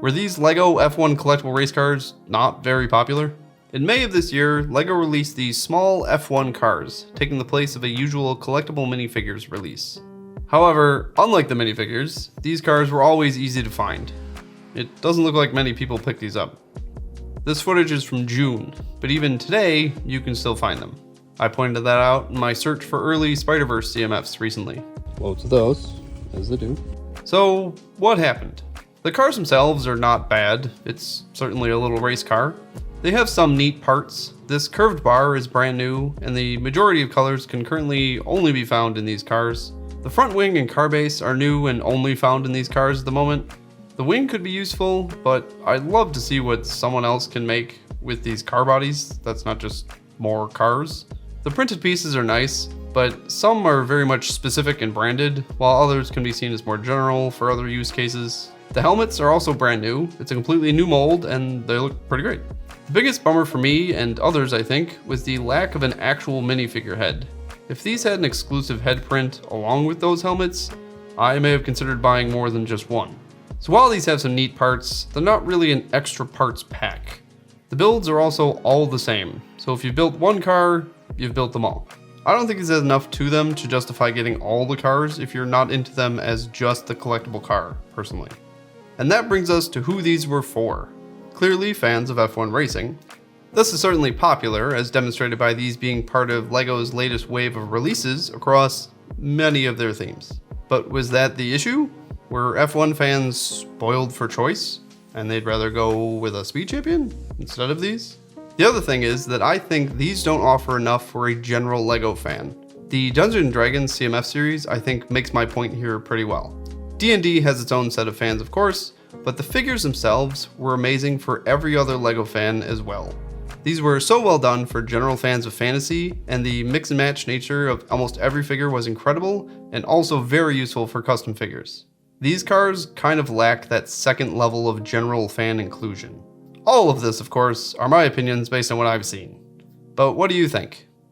Were these LEGO F1 collectible race cars not very popular? In May of this year, LEGO released these small F1 cars, taking the place of a usual collectible minifigures release. However, unlike the minifigures, these cars were always easy to find. It doesn't look like many people picked these up. This footage is from June, but even today, you can still find them. I pointed that out in my search for early Spider-Verse CMFs recently. Loads of those, as they do. So, what happened? The cars themselves are not bad. It's certainly a little race car. They have some neat parts. This curved bar is brand new, and the majority of colors can currently only be found in these cars. The front wing and car base are new and only found in these cars at the moment. The wing could be useful, but I'd love to see what someone else can make with these car bodies. That's not just more cars. The printed pieces are nice, but some are very much specific and branded, while others can be seen as more general for other use cases. The helmets are also brand new. It's a completely new mold, and they look pretty great. The biggest bummer for me, and others I think, was the lack of an actual minifigure head. If these had an exclusive head print along with those helmets, I may have considered buying more than just one. So while these have some neat parts, they're not really an extra parts pack. The builds are also all the same, so if you've built one car, you've built them all. I don't think there's enough to them to justify getting all the cars if you're not into them as just the collectible car, personally. And that brings us to who these were for. Clearly fans of F1 racing. This is certainly popular, as demonstrated by these being part of LEGO's latest wave of releases across many of their themes. But was that the issue? Were F1 fans spoiled for choice, and they'd rather go with a speed champion instead of these? The other thing is that I think these don't offer enough for a general LEGO fan. The Dungeons & Dragons CMF series I think makes my point here pretty well. D&D has its own set of fans of course, but the figures themselves were amazing for every other LEGO fan as well. These were so well done for general fans of fantasy, and the mix and match nature of almost every figure was incredible and also very useful for custom figures. These cars kind of lack that second level of general fan inclusion. All of this, of course, are my opinions based on what I've seen. But what do you think?